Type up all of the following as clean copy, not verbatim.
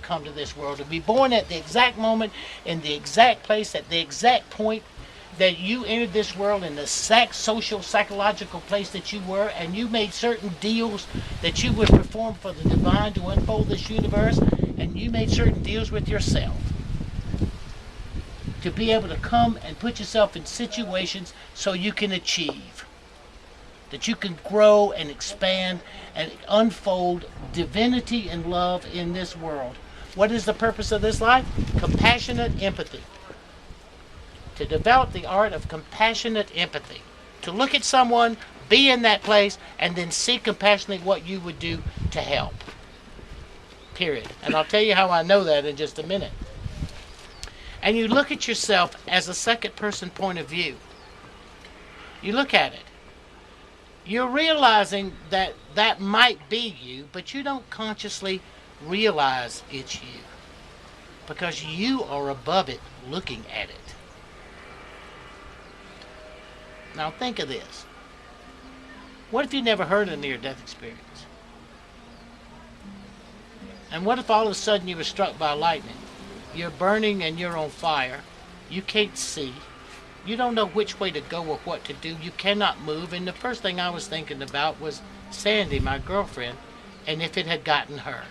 come to this world, to be born at the exact moment, in the exact place, at the exact point that you entered this world, in the exact social, psychological place that you were, and you made certain deals that you would perform for the divine to unfold this universe, and you made certain deals with yourself to be able to come and put yourself in situations so you can achieve, that you can grow and expand and unfold divinity and love in this world. What is the purpose of this life? Compassionate empathy. To develop the art of compassionate empathy. To look at someone, be in that place, and then see compassionately what you would do to help. Period. And I'll tell you how I know that in just a minute. And you look at yourself as a second person point of view. You look at it. You're realizing that that might be you, but you don't consciously realize it's you. Because you are above it looking at it. Now think of this. What if you never heard a near-death experience? And what if all of a sudden you were struck by lightning? You're burning and you're on fire. You can't see. You don't know which way to go or what to do. You cannot move. And the first thing I was thinking about was Sandy, my girlfriend, and if it had gotten her.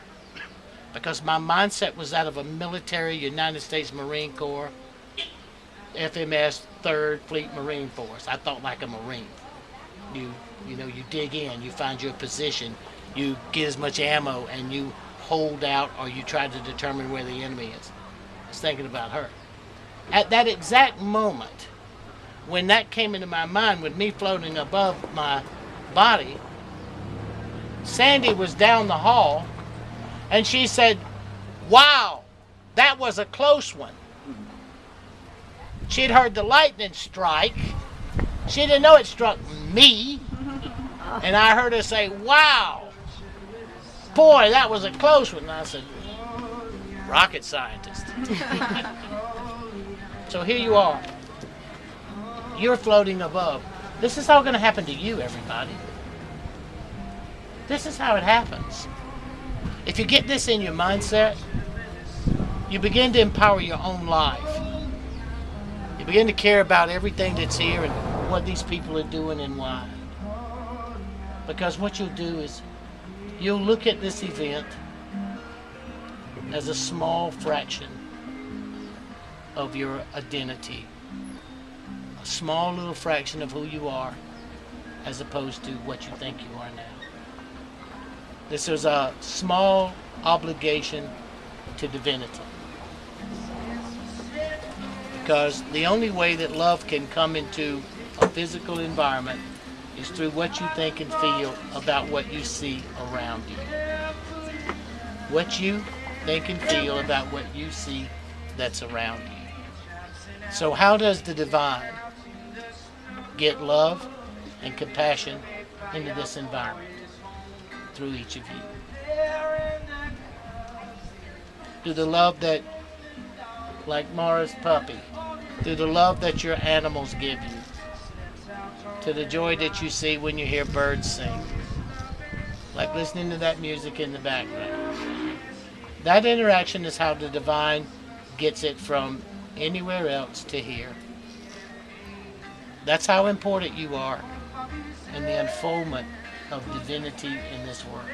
Because my mindset was that of a military United States Marine Corps, FMS 3rd Fleet Marine Force. I thought like a Marine. You dig in, you find your position, you get as much ammo, and you hold out, or you try to determine where the enemy is. I was thinking about her. At that exact moment, when that came into my mind, with me floating above my body, Sandy was down the hall, and she said, "Wow, that was a close one." She'd heard the lightning strike. She didn't know it struck me. And I heard her say, "Wow, boy, that was a close one." And I said, rocket scientist. So here you are. You're floating above. This is all going to happen to you, everybody. This is how it happens. If you get this in your mindset, you begin to empower your own life. You begin to care about everything that's here and what these people are doing and why. Because what you'll do is you'll look at this event as a small fraction of your identity. A small little fraction of who you are, as opposed to what you think you are now. This is a small obligation to divinity. Because the only way that love can come into a physical environment is through what you think and feel about what you see around you. What you think and feel about what you see that's around you. So how does the divine get love and compassion into this environment? Through each of you. Through the love that, like Mara's puppy, through the love that your animals give you, to the joy that you see when you hear birds sing, like listening to that music in the background. That interaction is how the divine gets it from anywhere else to here. That's how important you are in the unfoldment of divinity in this world.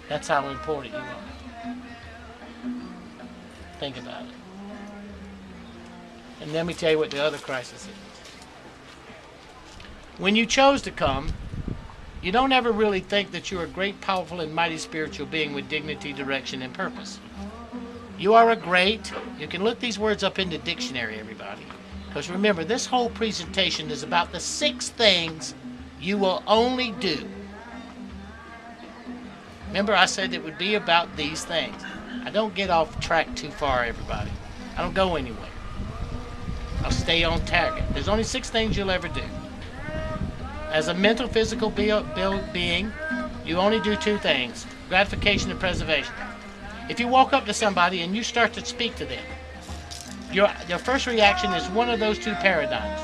That's how important you are. Think about it. And let me tell you what the other crisis is. When you chose to come, you don't ever really think that you're a great, powerful, and mighty spiritual being with dignity, direction, and purpose. You are a great, you can look these words up in the dictionary, everybody. Because remember, this whole presentation is about the 6 things you will only do. Remember, I said it would be about these things. I don't get off track too far, everybody. I don't go anywhere. I'll stay on target. There's only 6 things you'll ever do. As a mental, physical being, you only do 2 things: gratification and preservation. If you walk up to somebody and you start to speak to them, your first reaction is one of those 2 paradigms: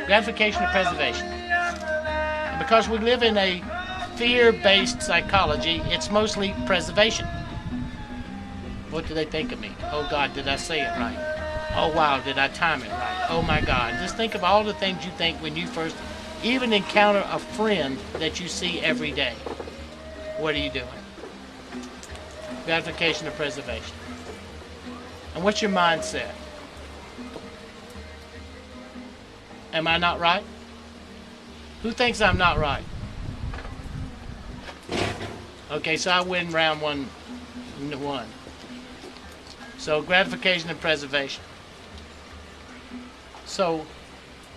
gratification and preservation. And because we live in a fear-based psychology, it's mostly preservation. What do they think of me? Oh God, did I say it right? Oh wow, did I time it right? Oh my God. Just think of all the things you think when you first even encounter a friend that you see every day. What are you doing? Gratification or preservation? And what's your mindset? Am I not right? Who thinks I'm not right? Okay, so I win round one. So gratification and preservation. So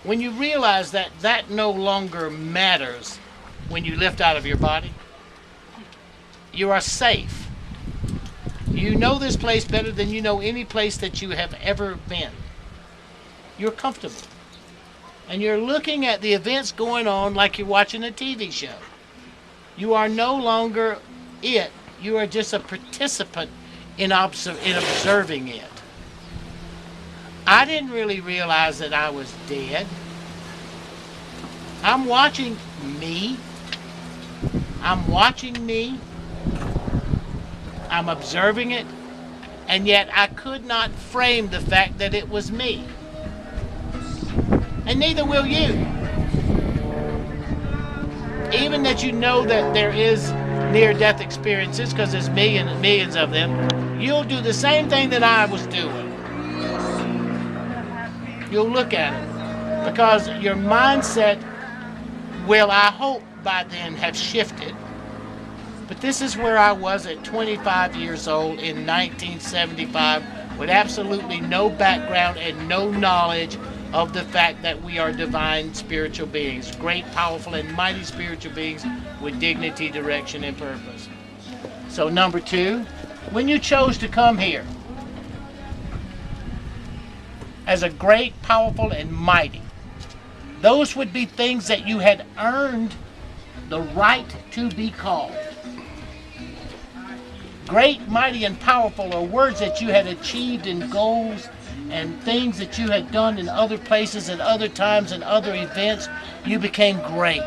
when you realize that that no longer matters when you lift out of your body, you are safe. You know this place better than you know any place that you have ever been. You're comfortable. And you're looking at the events going on like you're watching a TV show. You are no longer it. You are just a participant in observing it. I didn't really realize that I was dead. I'm watching me. I'm watching me. I'm observing it. And yet I could not frame the fact that it was me. And neither will you. Even that you know that there is near-death experiences, because there's millions and millions of them, you'll do the same thing that I was doing. You'll look at it. Because your mindset will, I hope, by then have shifted. But this is where I was at 25 years old in 1975 with absolutely no background and no knowledge of the fact that we are divine spiritual beings, great, powerful, and mighty spiritual beings with dignity, direction, and purpose. So number 2, when you chose to come here as a great, powerful, and mighty, those would be things that you had earned the right to be called. Great, mighty, and powerful are words that you had achieved in goals and things that you had done in other places at other times and other events. You became great.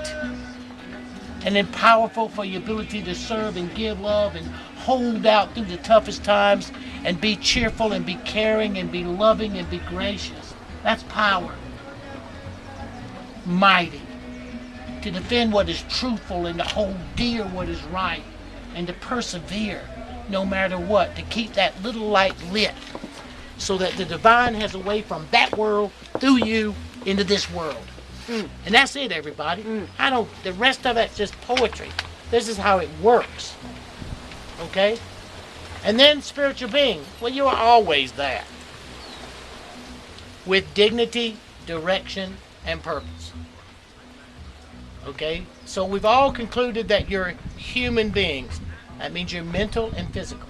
And then powerful for your ability to serve and give love and hold out through the toughest times and be cheerful and be caring and be loving and be gracious. That's power. Mighty. To defend what is truthful and to hold dear what is right and to persevere no matter what, to keep that little light lit so that the divine has a way from that world through you into this world. And that's it, everybody. The rest of it's just poetry. This is how it works. Okay? And then spiritual being. Well, you are always that. With dignity, direction, and purpose. Okay? So we've all concluded that you're human beings. That means you're mental and physical.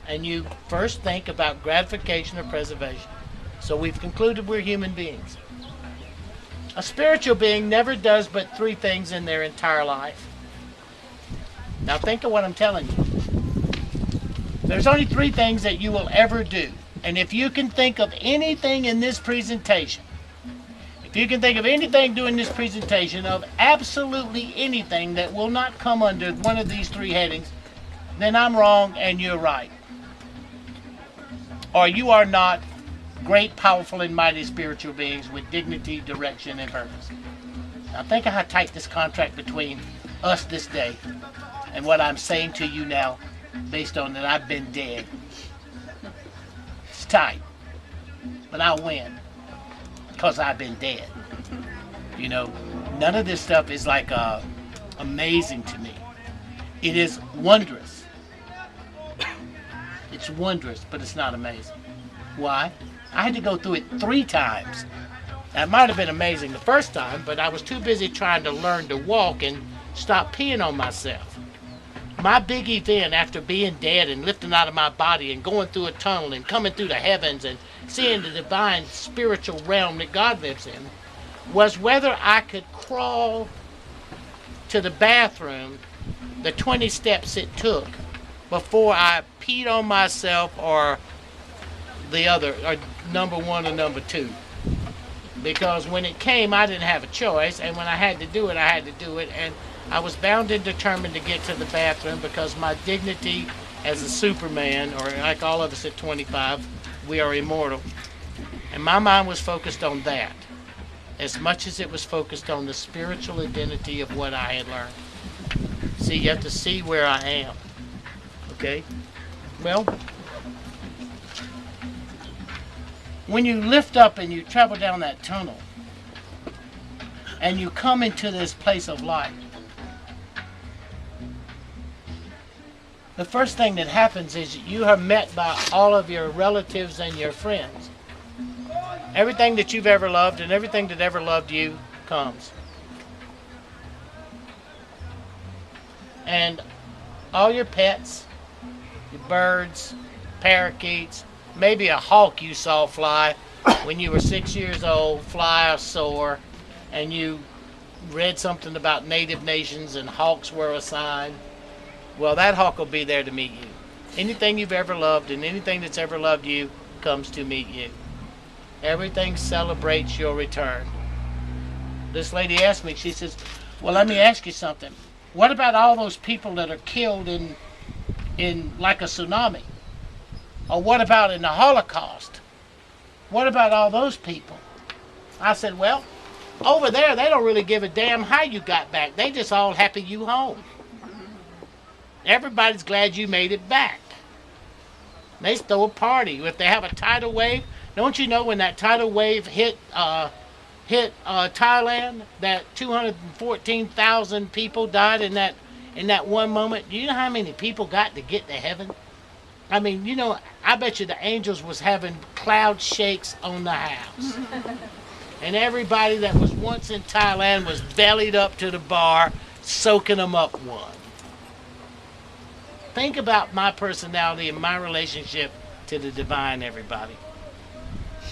And you first think about gratification or preservation. So we've concluded we're human beings. A spiritual being never does but 3 things in their entire life. Now think of what I'm telling you. There's only 3 things that you will ever do. And if you can think of anything in this presentation, if you can think of anything during this presentation, of absolutely anything that will not come under one of these 3 headings, then I'm wrong and you're right. Or you are not great, powerful, and mighty spiritual beings with dignity, direction, and purpose. Now think of how tight this contract between us this day and what I'm saying to you now, based on that I've been dead. It's tight, but I'll win because I've been dead. You know, none of this stuff is like amazing to me. It is wondrous. It's wondrous, but it's not amazing. Why? I had to go through it 3 times. That might have been amazing the first time, but I was too busy trying to learn to walk and stop peeing on myself. My big event after being dead and lifting out of my body and going through a tunnel and coming through the heavens and seeing the divine spiritual realm that God lives in was whether I could crawl to the bathroom the 20 steps it took before I peed on myself or the other, or number 1 or number 2. Because when it came, I didn't have a choice, and when I had to do it, I had to do it, and I was bound and determined to get to the bathroom because my dignity as a Superman, or like all of us at 25, we are immortal. And my mind was focused on that as much as it was focused on the spiritual identity of what I had learned. See, you have to see where I am. Okay? Well, when you lift up and you travel down that tunnel and you come into this place of light, the first thing that happens is you are met by all of your relatives and your friends. Everything that you've ever loved and everything that ever loved you comes. And all your pets, your birds, parakeets, maybe a hawk you saw fly when you were 6 years old, fly or soar, and you read something about native nations and hawks were a sign. Well, that hawk will be there to meet you. Anything you've ever loved and anything that's ever loved you comes to meet you. Everything celebrates your return. This lady asked me, she says, well, let me ask you something. What about all those people that are killed in like a tsunami? Or what about in the Holocaust? What about all those people? I said, well, over there, they don't really give a damn how you got back. They just all happy you home. Everybody's glad you made it back. They throw a party. If they have a tidal wave, don't you know when that tidal wave hit Thailand, that 214,000 people died in that one moment? Do you know how many people got to get to heaven? I mean, you know, I bet you the angels was having cloud shakes on the house. And everybody that was once in Thailand was bellied up to the bar, soaking them up one. Think about my personality and my relationship to the divine, everybody.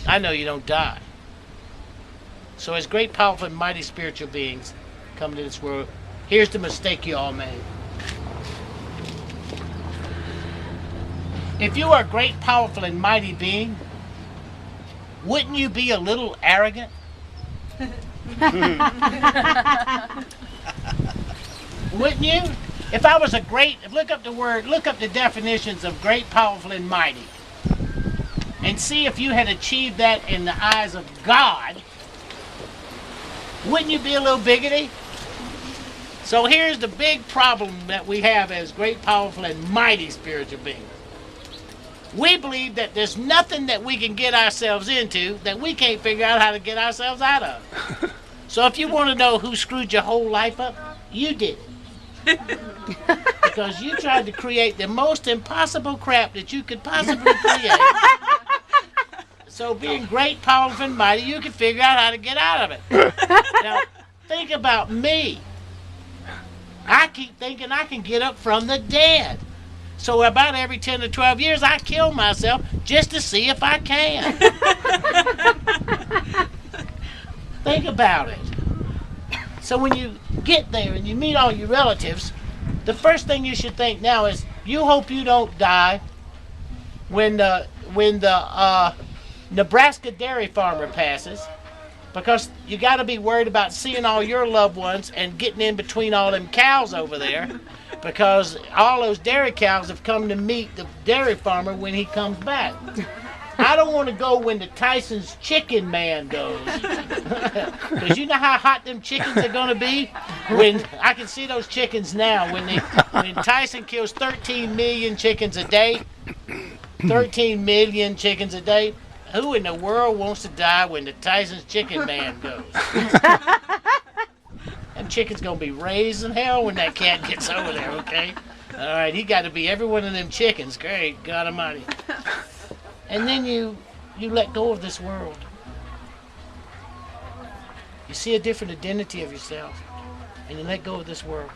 I know you don't die. So as great, powerful, and mighty spiritual beings come to this world, here's the mistake you all made. If you are a great, powerful, and mighty being, wouldn't you be a little arrogant? Wouldn't you? If I was a great, look up the definitions of great, powerful, and mighty, and see if you had achieved that in the eyes of God, wouldn't you be a little biggity? So here's the big problem that we have as great, powerful, and mighty spiritual beings. We believe that there's nothing that we can get ourselves into that we can't figure out how to get ourselves out of. So if you want to know who screwed your whole life up, you did it. Because you tried to create the most impossible crap that you could possibly create. So being great, powerful, and mighty, you can figure out how to get out of it. Now, think about me. I keep thinking I can get up from the dead. So about every 10 to 12 years, I kill myself just to see if I can. Think about it. So when you get there and you meet all your relatives, the first thing you should think now is you hope you don't die when the Nebraska dairy farmer passes, because you got to be worried about seeing all your loved ones and getting in between all them cows over there, because all those dairy cows have come to meet the dairy farmer when he comes back. I don't want to go when the Tyson's chicken man goes. Because you know how hot them chickens are going to be? When I can see those chickens now. When Tyson kills 13 million chickens a day, 13 million chickens a day, who in the world wants to die when the Tyson's chicken man goes? Them chickens going to be raised in hell when that cat gets over there, okay? All right, he got to be every one of them chickens. Great, God Almighty. And then you let go of this world. You see a different identity of yourself, and you let go of this world.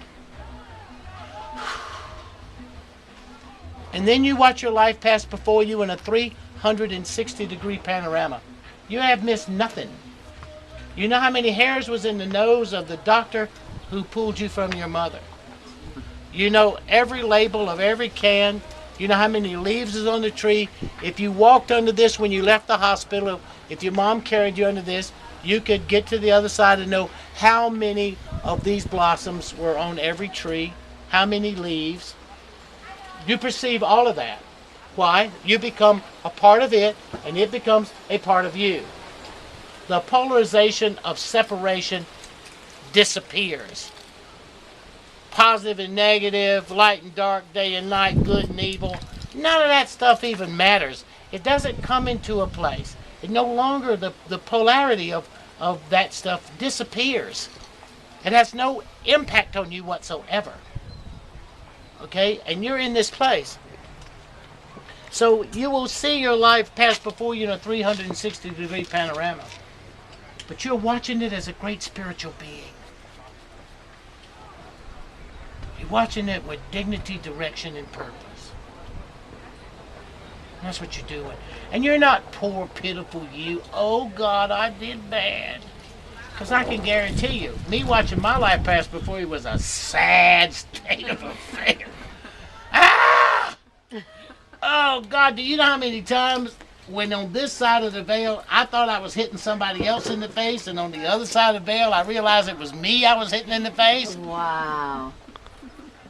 And then you watch your life pass before you in a 360-degree panorama. You have missed nothing. You know how many hairs was in the nose of the doctor who pulled you from your mother. You know every label of every can. You know how many leaves is on the tree. If you walked under this when you left the hospital, if your mom carried you under this, you could get to the other side and know how many of these blossoms were on every tree, how many leaves. You perceive all of that. Why? You become a part of it, and it becomes a part of you. The polarization of separation disappears. Positive and negative, light and dark, day and night, good and evil. None of that stuff even matters. It doesn't come into a place. It no longer, the polarity of that stuff disappears. It has no impact on you whatsoever. Okay? And you're in this place. So you will see your life pass before you in a 360-degree panorama. But you're watching it as a great spiritual being. You're watching it with dignity, direction, and purpose. That's what you're doing. And you're not poor, pitiful you. Oh, God, I did bad. Because I can guarantee you, me watching my life pass before you was a sad state of affairs. Ah! Oh, God, do you know how many times when on this side of the veil, I thought I was hitting somebody else in the face, and on the other side of the veil, I realized it was me I was hitting in the face? Wow.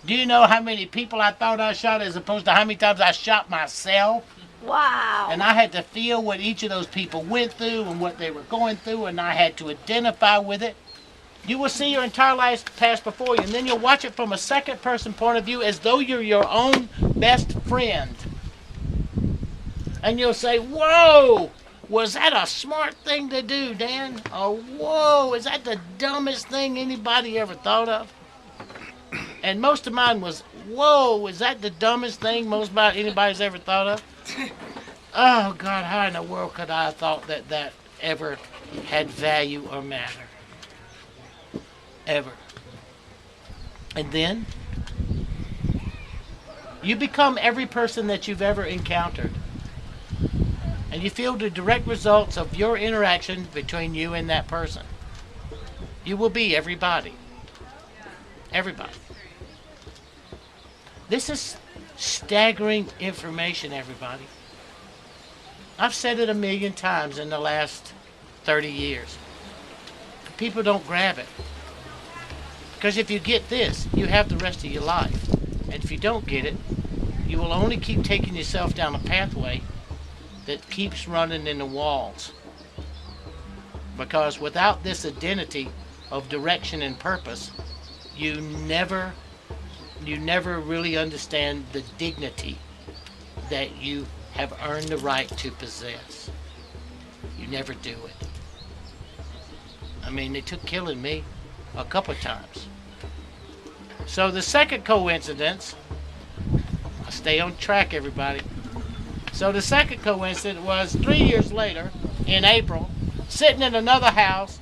Do you know how many people I thought I shot as opposed to how many times I shot myself? Wow. And I had to feel what each of those people went through and what they were going through, and I had to identify with it. You will see your entire life pass before you, and then you'll watch it from a second person point of view as though you're your own best friend. And you'll say, whoa, was that a smart thing to do, Dan? Or whoa, is that the dumbest thing anybody ever thought of? And most of mine was, whoa, is that the dumbest thing anybody's ever thought of? Oh, God, how in the world could I have thought that ever had value or matter? Ever. And then, you become every person that you've ever encountered. And you feel the direct results of your interaction between you and that person. You will be everybody. Everybody. This is staggering information, everybody. I've said it 1,000,000 times in the last 30 years. People don't grab it. Because if you get this, you have the rest of your life. And if you don't get it, you will only keep taking yourself down a pathway that keeps running into walls. Because without this identity of direction and purpose, you never really understand the dignity that you have earned the right to possess. You never do it. I mean, they took killing me a couple of times. So the second coincidence, I'll stay on track, everybody. So the second coincidence was 3 years later, in April, sitting in another house,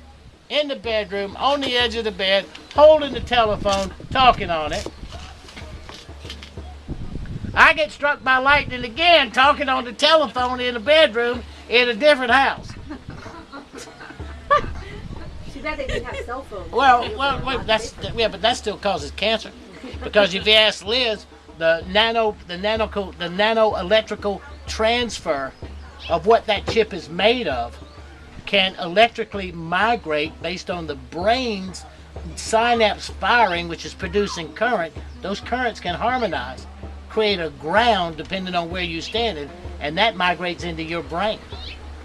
in the bedroom, on the edge of the bed, holding the telephone, talking on it. I get struck by lightning again, talking on the telephone in the bedroom in a different house. Too bad they didn't have cell phones. Well, but that still causes cancer, because if you ask Liz, the nano electrical transfer of what that chip is made of can electrically migrate based on the brain's synapse firing, which is producing current. Those currents can harmonize, create a ground depending on where you're standing, and that migrates into your brain.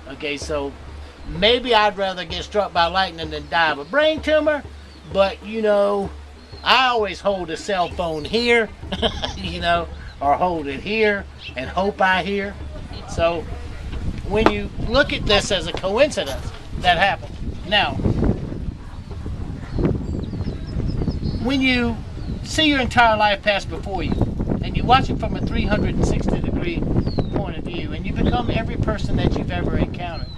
Okay, so maybe I'd rather get struck by lightning than die of a brain tumor, but I always hold a cell phone here, or hold it here and hope I hear. So when you look at this as a coincidence, that happened. Now, when you see your entire life pass before you, and you watch it from a 360-degree point of view, and you become every person that you've ever encountered,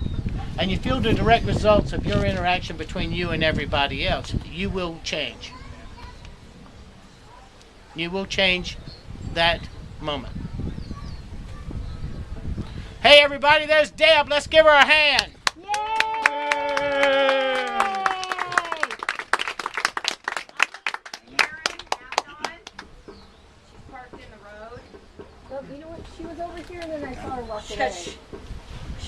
and you feel the direct results of your interaction between you and everybody else, you will change. You will change that moment. Hey everybody, there's Deb. Let's give her a hand. Well, you know what? She was over here and then I saw her walk away.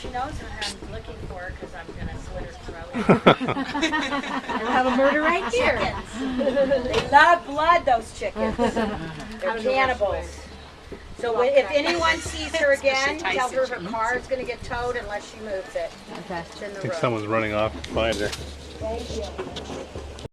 She knows I'm looking for her because I'm going to slit her throat. We'll have a murder right here. They love blood, those chickens. They're cannibals. So if anyone sees her again, tell her her car is going to get towed unless she moves it. Okay. It's in the I think road. someone's running off to find her. Thank you.